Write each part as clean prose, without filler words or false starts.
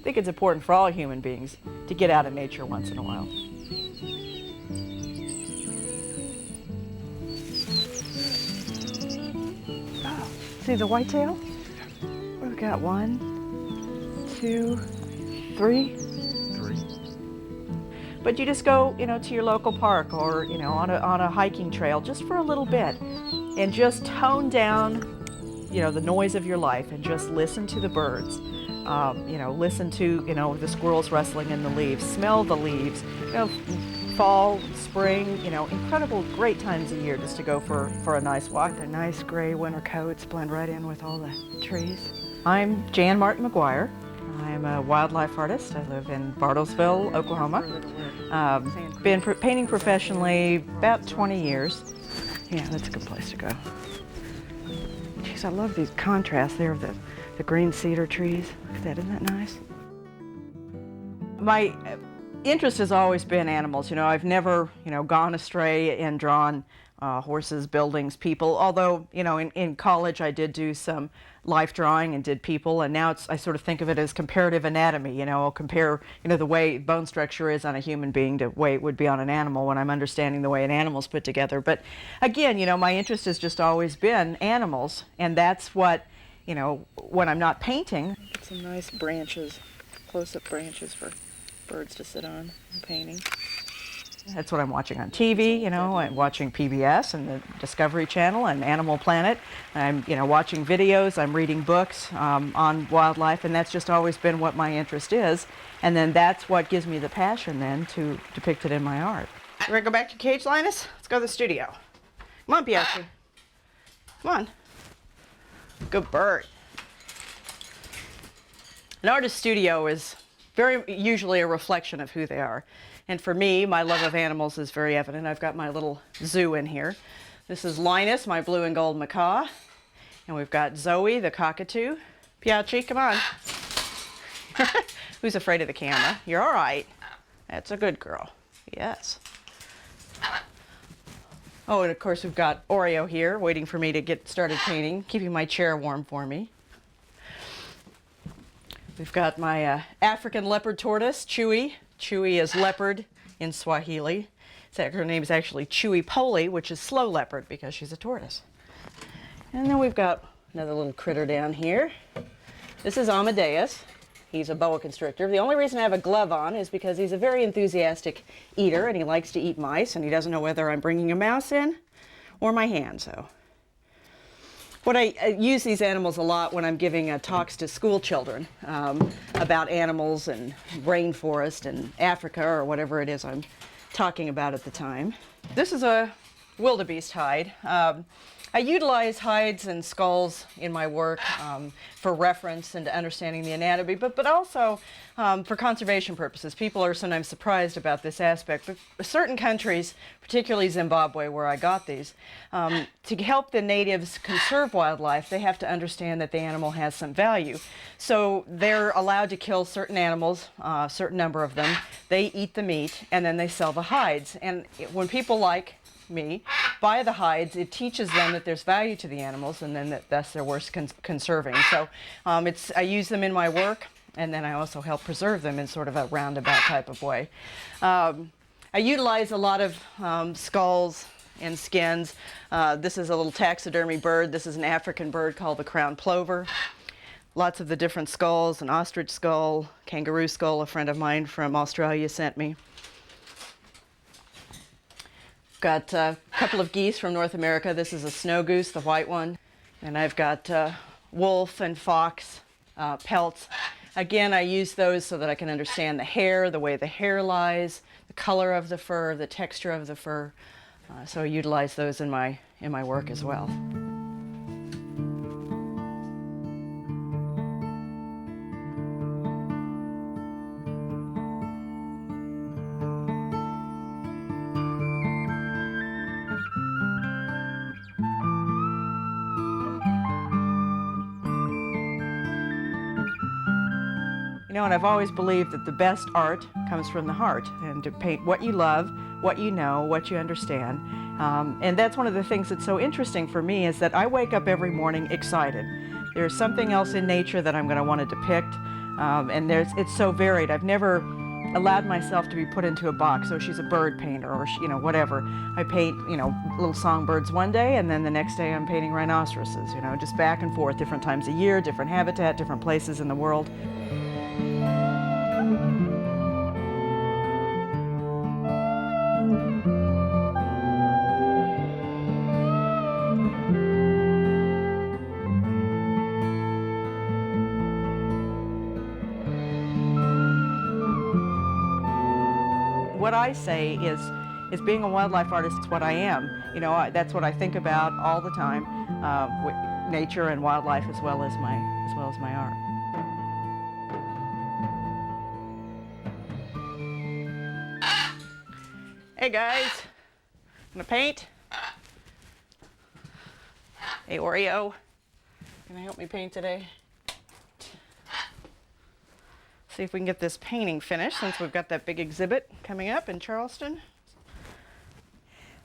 think it's important for all human beings to get out of nature once in a while. Oh, see the whitetail? We've got 1, 2, 3. But you just go, to your local park or, on a hiking trail just for a little bit and just tone down, the noise of your life and just listen to the birds. Listen to, the squirrels rustling in the leaves, smell the leaves, fall, spring, incredible, great times of year just to go for a nice walk. The nice gray winter coats blend right in with all the trees. I'm Martin McGuire. I'm a wildlife artist. I live in Bartlesville, Oklahoma. Been painting professionally about 20 years. Yeah, that's a good place to go. Jeez, I love these contrasts there of the green cedar trees. Look at that, isn't that nice? My interest has always been animals. I've never, gone astray and drawn horses, buildings, people, although, in college I did do some life drawing and did people, and now I sort of think of it as comparative anatomy. I'll compare, the way bone structure is on a human being to the way it would be on an animal when I'm understanding the way an animal's put together. But again, my interest has just always been animals, and that's what, when I'm not painting. Get some nice branches, close-up branches for birds to sit on and painting. That's what I'm watching on TV, I'm watching PBS and the Discovery Channel and Animal Planet. I'm, watching videos, I'm reading books on wildlife, and that's just always been what my interest is. And then that's what gives me the passion then to depict it in my art. You ready to go back to your cage, Linus? Let's go to the studio. Come on, Piazzi. Come on. Good bird. An artist's studio is very usually a reflection of who they are. And for me, my love of animals is very evident. I've got my little zoo in here. This is Linus, my blue and gold macaw. And we've got Zoe, the cockatoo. Piazzi, come on. Who's afraid of the camera? You're all right. That's a good girl. Yes. Oh, and of course we've got Oreo here, waiting for me to get started painting, keeping my chair warm for me. We've got my African leopard tortoise, Chewy. Chewy is leopard in Swahili. Her name is actually Chewy Poli, which is slow leopard because she's a tortoise. And then we've got another little critter down here. This is Amadeus. He's a boa constrictor. The only reason I have a glove on is because he's a very enthusiastic eater and he likes to eat mice, and he doesn't know whether I'm bringing a mouse in or my hand. So what I use these animals a lot when I'm giving talks to school children about animals and rainforest and Africa or whatever it is I'm talking about at the time. This is a wildebeest hide. I utilize hides and skulls in my work for reference and understanding the anatomy, but also for conservation purposes. People are sometimes surprised about this aspect, but certain countries, particularly Zimbabwe where I got these, to help the natives conserve wildlife, they have to understand that the animal has some value. So they're allowed to kill certain animals, a certain number of them. They eat the meat and then they sell the hides. And when people like me buy the hides, it teaches them that there's value to the animals, and then thus they're worth conserving. So I use them in my work, and then I also help preserve them in sort of a roundabout type of way. I utilize a lot of skulls and skins. This is a little taxidermy bird. This is an African bird called the crowned plover. Lots of the different skulls, an ostrich skull, kangaroo skull, a friend of mine from Australia sent me. Got a couple of geese from North America. This is a snow goose, the white one. And I've got wolf and fox pelts. Again, I use those so that I can understand the hair, the way the hair lies, the color of the fur, the texture of the fur. So I utilize those in my work as well. And I've always believed that the best art comes from the heart, and to paint what you love, what you know, what you understand. And that's one of the things that's so interesting for me, is that I wake up every morning excited. There's something else in nature that I'm going to want to depict. And it's so varied. I've never allowed myself to be put into a box. So she's a bird painter, or whatever. I paint little songbirds one day, and then the next day I'm painting rhinoceroses. Just back and forth, different times a year, different habitat, different places in the world. What I say is being a wildlife artist is what I am. That's what I think about all the time, with nature and wildlife as well as my art. Hey guys, gonna paint? Hey Oreo, can you help me paint today? See if we can get this painting finished since we've got that big exhibit coming up in Charleston.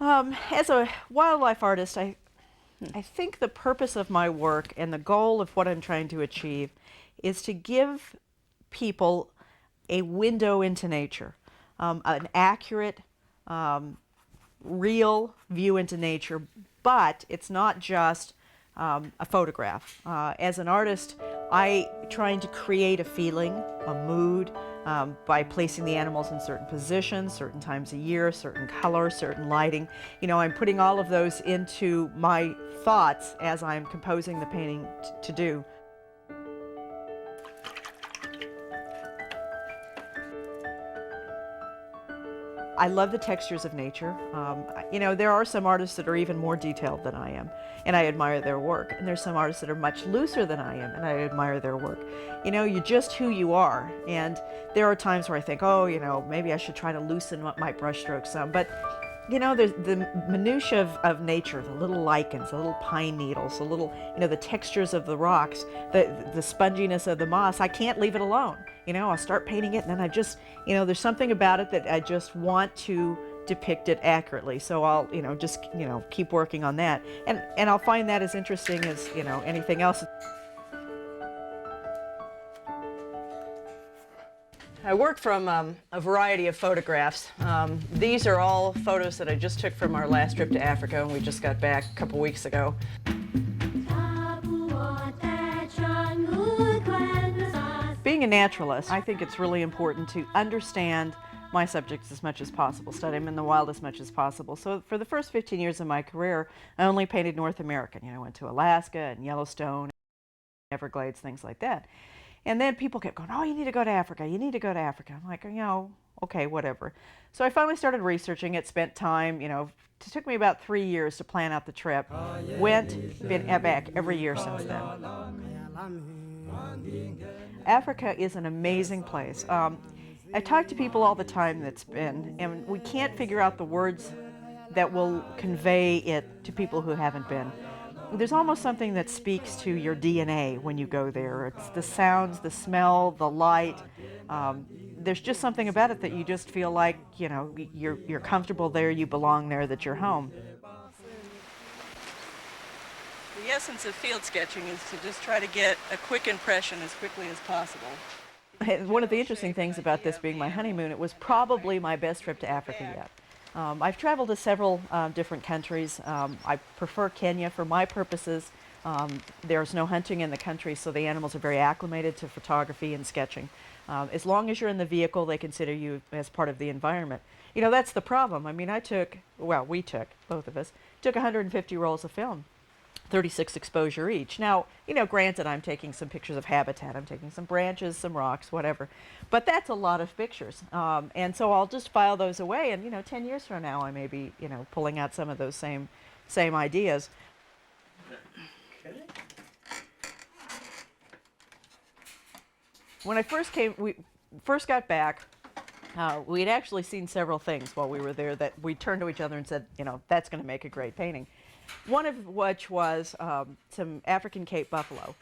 As a wildlife artist, I think the purpose of my work and the goal of what I'm trying to achieve is to give people a window into nature, an accurate, real view into nature, but it's not just a photograph. As an artist, I trying to create a feeling, a mood, by placing the animals in certain positions, certain times a year, certain color, certain lighting. I'm putting all of those into my thoughts as I'm composing the painting to do. I love the textures of nature. There are some artists that are even more detailed than I am, and I admire their work. And there's some artists that are much looser than I am, and I admire their work. You're just who you are. And there are times where I think, oh, maybe I should try to loosen up my brushstrokes some. But there's the minutiae of nature, the little lichens, the little pine needles, the little, the textures of the rocks, the sponginess of the moss. I can't leave it alone. I'll start painting it, and then I just, there's something about it that I just want to depict it accurately. So I'll, just, keep working on that. And I'll find that as interesting as, anything else. I work from a variety of photographs. These are all photos that I just took from our last trip to Africa, and we just got back a couple weeks ago. Being a naturalist, I think it's really important to understand my subjects as much as possible, study them in the wild as much as possible. So for the first 15 years of my career, I only painted North American. I went to Alaska and Yellowstone, Everglades, things like that. And then people kept going, oh, you need to go to Africa, you need to go to Africa. I'm like, okay, whatever. So I finally started researching it, spent time, it took me about 3 years to plan out the trip. Went, been back every year since then. Africa is an amazing place. I talk to people all the time that's been, and we can't figure out the words that will convey it to people who haven't been. There's almost something that speaks to your DNA when you go there. It's the sounds, the smell, the light. There's just something about it that you just feel like, you're comfortable there, you belong there, that you're home. The essence of field sketching is to just try to get a quick impression as quickly as possible. One of the interesting things about this being my honeymoon, it was probably my best trip to Africa yet. I've traveled to several different countries. I prefer Kenya for my purposes. There's no hunting in the country, so the animals are very acclimated to photography and sketching. As long as you're in the vehicle, they consider you as part of the environment. That's the problem. I mean, we took, both of us, took 150 rolls of film. 36 exposure each. Now, granted, I'm taking some pictures of habitat, I'm taking some branches, some rocks, whatever, but that's a lot of pictures. And so I'll just file those away, and 10 years from now I may be, pulling out some of those same ideas. When we first got back, we had actually seen several things while we were there that we turned to each other and said, that's going to make a great painting. One of which was some African Cape buffalo.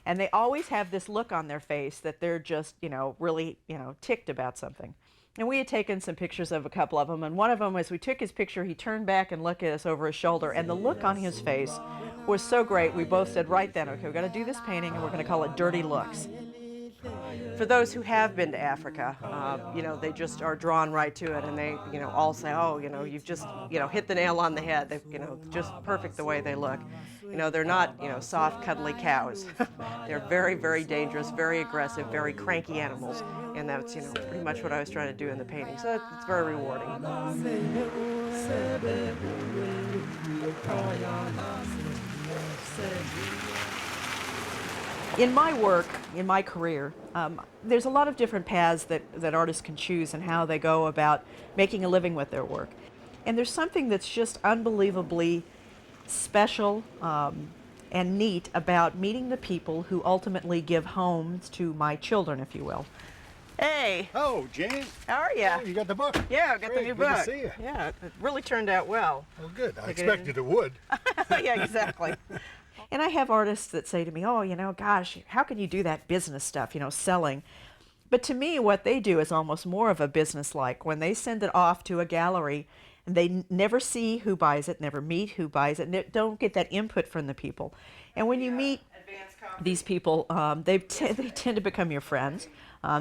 And they always have this look on their face that they're just, really, ticked about something. And we had taken some pictures of a couple of them, and one of them, as we took his picture, he turned back and looked at us over his shoulder, and the look on his face was so great, we both said right then, okay, we've got to do this painting, and we're going to call it Dirty Looks. For those who have been to Africa, you know, they just are drawn right to it, and they, you know, all say, oh, you know, you've just, you know, hit the nail on the head. They, you know, just perfect the way they look. You know, they're not, you know, soft, cuddly cows. They're very, very dangerous, very aggressive, very cranky animals, and that's, you know, pretty much what I was trying to do in the painting. So it's very rewarding. In my work, in my career, there's a lot of different paths that artists can choose and how they go about making a living with their work. And there's something that's just unbelievably special and neat about meeting the people who ultimately give homes to my children, if you will. Hey! Oh, Jane. How are you? Oh, you got the book? Yeah, I got the new book. Good to see you. Yeah, it really turned out well. Well, good. I expected it would. Yeah, exactly. And I have artists that say to me, oh, you know, gosh, how can you do that business stuff, you know, selling? But to me, what they do is almost more of a business-like. When they send it off to a gallery, and they never see who buys it, never meet who buys it, and don't get that input from the people. And when you meet these people, they tend to become your friends.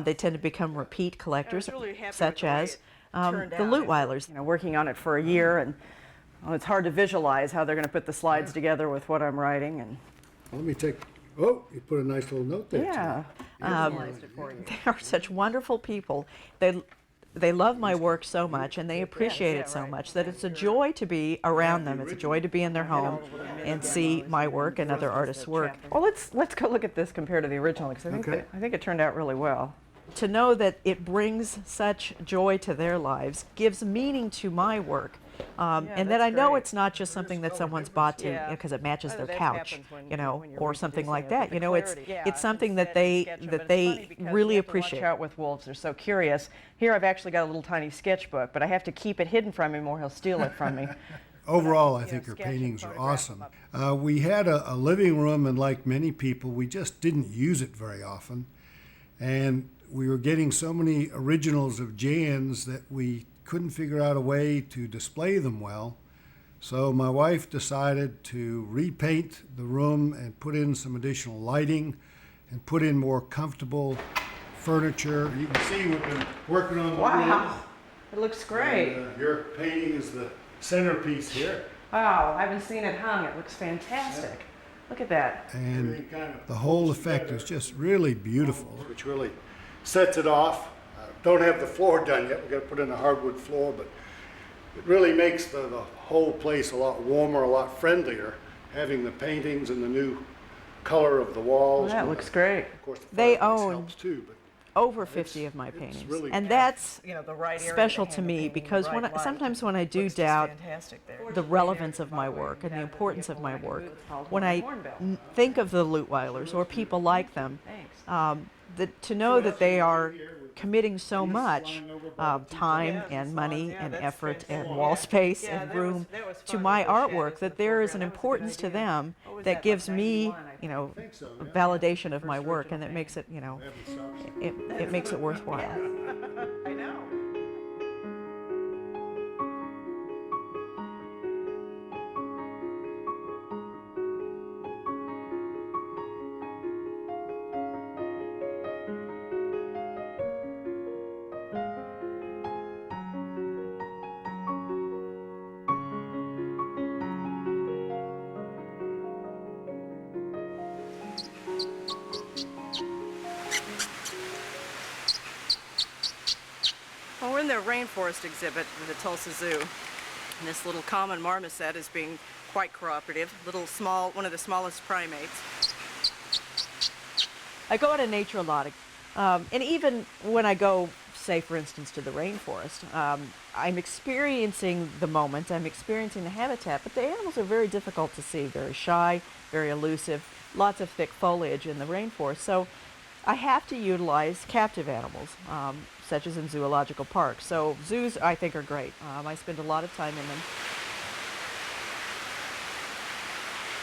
They tend to become repeat collectors, such as the Lutweilers. You know, working on it for a year, and it's hard to visualize how they're going to put the slides together with what I'm writing. And let me take. Oh, you put a nice little note there. Yeah, they are such wonderful people. They love my work so much, and they appreciate it so much that it's a joy to be around them. It's a joy to be in their home and see my work and other artists' work. Well, let's go look at this compared to the original, because I think it turned out really well. To know that it brings such joy to their lives gives meaning to my work. And that I know it's not just something that someone's bought to because it matches their couch, you know, or something like that. You know, it's something that they really appreciate. Out with wolves, they're so curious. Here I've actually got a little tiny sketchbook, but I have to keep it hidden from him or he'll steal it from me. Overall, I think your paintings are awesome. We had a living room, and like many people, we just didn't use it very often. And we were getting so many originals of Jan's that we couldn't figure out a way to display them well. So my wife decided to repaint the room and put in some additional lighting and put in more comfortable furniture. You can see we've been working on the room. It looks great. And, your painting is the centerpiece here. Wow, I haven't seen it hung. It looks fantastic. Yeah. Look at that. And the whole effect is just really beautiful. Which really sets it off. Don't have the floor done yet. We've got to put in a hardwood floor, but it really makes the whole place a lot warmer, a lot friendlier, having the paintings and the new color of the walls. Well, that looks great. Of course, they own too, but over 50 of my paintings, really and that's special to me because sometimes when I do doubt the relevance of my work and the importance of my work, when I think of the Lutweilers or people like them, to know that they are committing so much time and money and effort and wall space and room to my artwork, that there is an importance to them that gives me, you know, validation of my work, and that makes it, you know, it makes it worthwhile. I know. Well, we're in the rainforest exhibit at the Tulsa Zoo, and this little common marmoset is being quite cooperative, one of the smallest primates. I go out in nature a lot, and even when I go, say for instance, to the rainforest, I'm experiencing the moment, I'm experiencing the habitat, but the animals are very difficult to see, very shy, very elusive, lots of thick foliage in the rainforest, so I have to utilize captive animals, such as in zoological parks. So zoos, I think, are great. I spend a lot of time in them.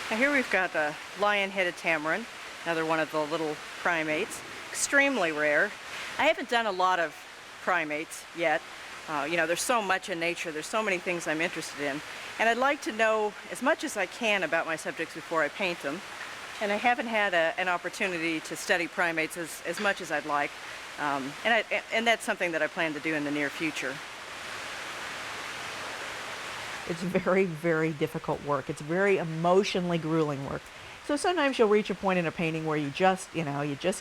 Now here we've got a lion-headed tamarin, another one of the little primates, extremely rare. I haven't done a lot of primates yet. You know, there's so much in nature, there's so many things I'm interested in, and I'd like to know as much as I can about my subjects before I paint them. And I haven't had an opportunity to study primates as much as I'd like, and that's something that I plan to do in the near future. It's very, very difficult work. It's very emotionally grueling work. So sometimes you'll reach a point in a painting where you just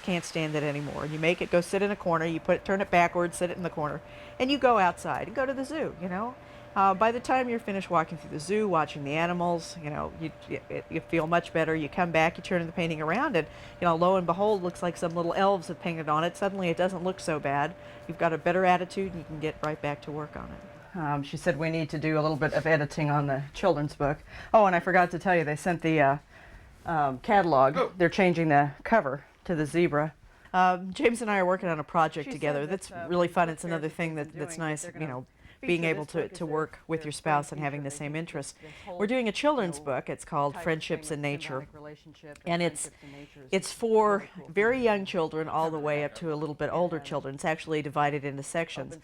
can't stand it anymore. You make it go sit in a corner, turn it backwards, sit it in the corner, and you go outside and go to the zoo, By the time you're finished walking through the zoo, watching the animals, you feel much better. You come back, you turn the painting around, and, lo and behold, looks like some little elves have painted on it. Suddenly it doesn't look so bad. You've got a better attitude, and you can get right back to work on it. She said we need to do a little bit of editing on the children's book. Oh, and I forgot to tell you, they sent the catalog. Oh. They're changing the cover to the zebra. James and I are working on a project together that's really fun. It's another thing that's nice, being able to work with your spouse and having the same interests. We're doing a children's book. It's called Friendships in Nature, and it's for very young children all the way up to a little bit older children. It's actually divided into sections.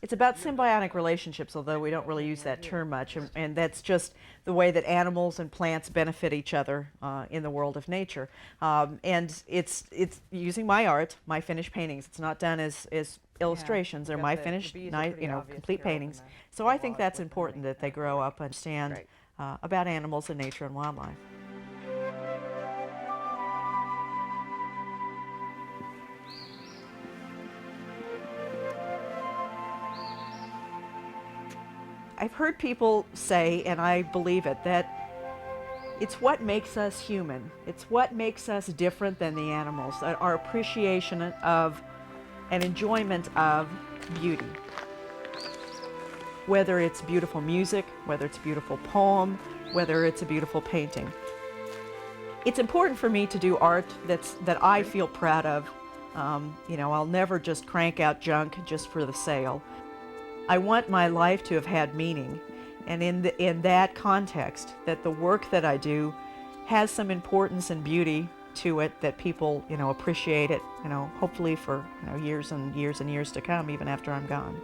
It's about symbiotic relationships, although we don't really use that term much, and that's just the way that animals and plants benefit each other in the world of nature. And it's using my art, my finished paintings. It's not done as illustrations. They're my finished, complete paintings. So I think that's important that they grow up and understand about animals and nature and wildlife. I've heard people say, and I believe it, that it's what makes us human. It's what makes us different than the animals, our appreciation of and enjoyment of beauty. Whether it's beautiful music, whether it's a beautiful poem, whether it's a beautiful painting. It's important for me to do art that I feel proud of. I'll never just crank out junk just for the sale. I want my life to have had meaning, and in that context, that the work that I do has some importance and beauty to it, that people appreciate it, hopefully for years and years and years to come, even after I'm gone.